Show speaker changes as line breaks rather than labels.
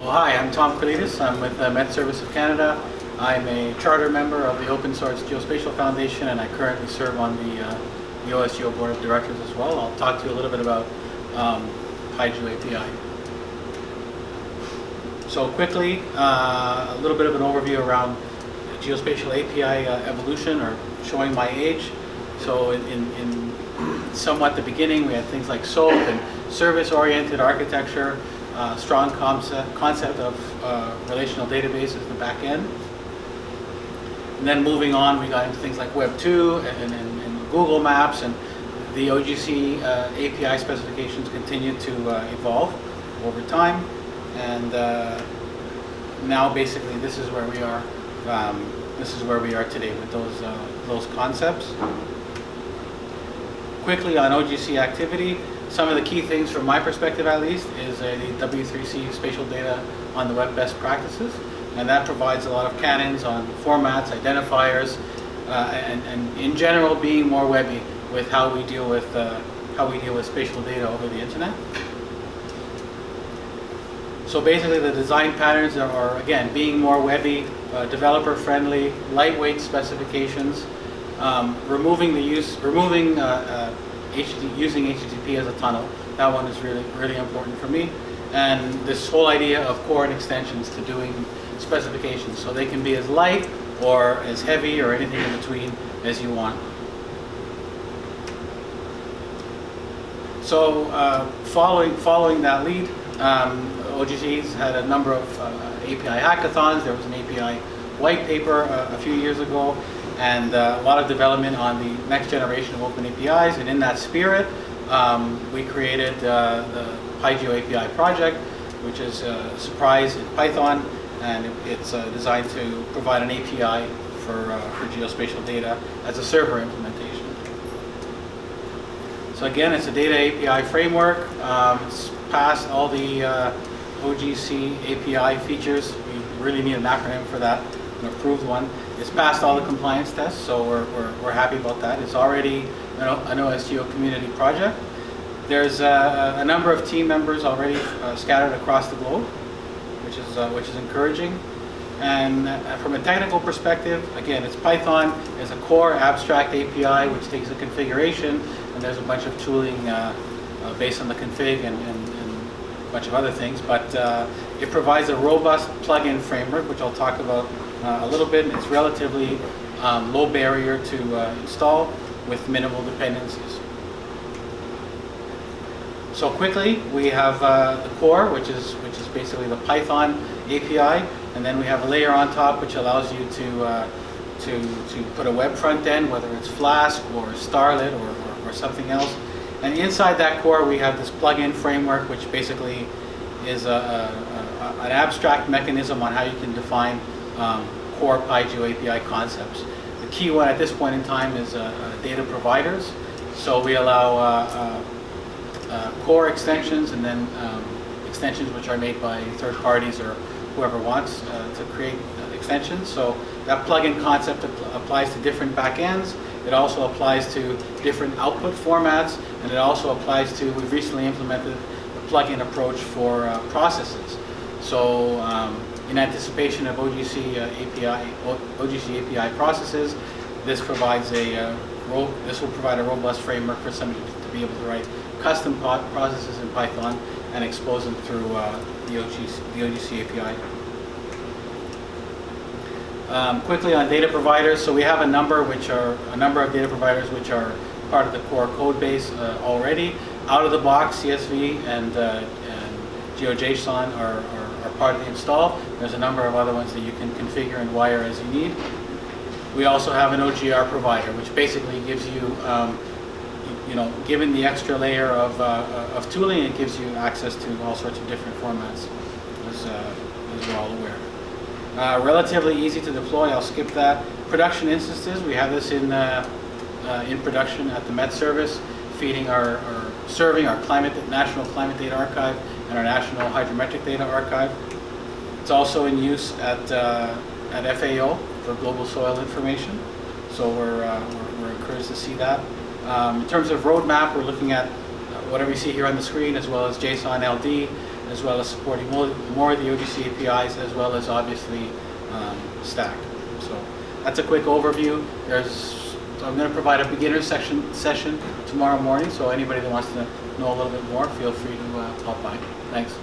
Well, hi, I'm Tom Kralidis. I'm with the Met Service of Canada. I'm a charter member of the Open Source Geospatial Foundation, and I currently serve on the OSGeo Board of Directors as well. I'll talk to you a little bit about Pi Geo Api. So quickly, a little bit of an overview around Geospatial Api Evolution, or showing my age. So in somewhat the beginning, we had things like SOAP and service-oriented architecture, strong concept of relational database as the back end. And then moving on, we got into things like Web 2 and Google Maps, and the OGC API specifications continued to evolve over time. And now basically this is where we are. This is where we are today with those concepts. Quickly on OGC Activity, some of the key things from my perspective at least is the W3C spatial data on the web best practices, and that provides a lot of canons on formats, identifiers, and in general being more webby with how we deal with spatial data over the internet. So basically the design patterns are again being more webby, developer friendly, lightweight specifications, using HTTP as a tunnel. That one is really important for me. And this whole idea of core and extensions to doing specifications, so they can be as light or as heavy or anything in between as you want. So following that lead, OGC's had a number of API hackathons. There was an API white paper a few years ago, and a lot of development on the next generation of open APIs. And in that spirit, we created the Pi Geo Api Project, which is a surprise in Python, and it's designed to provide an API for geospatial data as a server implementation. So again, it's a data API framework. It's passed all the OGC API features. We really need an acronym for that, an approved one. It's passed all the compliance tests, so we're happy about that. It's already an OSGeo community project. There's a number of team members already scattered across the globe, which is encouraging. And from a technical perspective, again, it's Python. There's a core abstract API which takes a configuration, and there's a bunch of tooling based on the config and a bunch of other things. But it provides a robust plugin framework, which I'll talk about a little bit. It's relatively low barrier to install with minimal dependencies. So quickly, we have the core, which is basically the Python API, and then we have a layer on top which allows you to put a web front end, whether it's Flask or Starlet or something else. And inside that core, we have this plugin framework, which basically is an abstract mechanism on how you can define core Pi Geo API concepts. The key one at this point in time is data providers. So we allow core extensions, and then extensions which are made by third parties or whoever wants to create extensions. So that plugin concept applies to different backends. It also applies to different output formats, and it also applies to, we've recently implemented the plugin approach for processes. So in anticipation of OGC API processes, this provides this will provide a robust framework for somebody to be able to write custom processes in Python and expose them through the OGC API. Quickly on data providers, so we have a number of data providers which are part of the core code base already. Out of the box, CSV and GeoJSON are part of the install. There's a number of other ones that you can configure and wire as you need. We also have an OGR provider, which basically gives you, given the extra layer of tooling, it gives you access to all sorts of different formats, as we're all aware. Relatively easy to deploy. I'll skip that. Production instances. We have this in production at the Met Service, serving our National Climate Data Archive and our National Hydrometric Data Archive. It's also in use at FAO for global soil information. So we're encouraged to see that. In terms of roadmap, we're looking at whatever you see here on the screen, as well as JSON LD, as well as supporting more of the Ogc APIs, as well as obviously STAC. So that's a quick overview. I'm going to provide a beginner session tomorrow morning, so anybody that wants to know a little bit more, feel free to pop by. Thanks.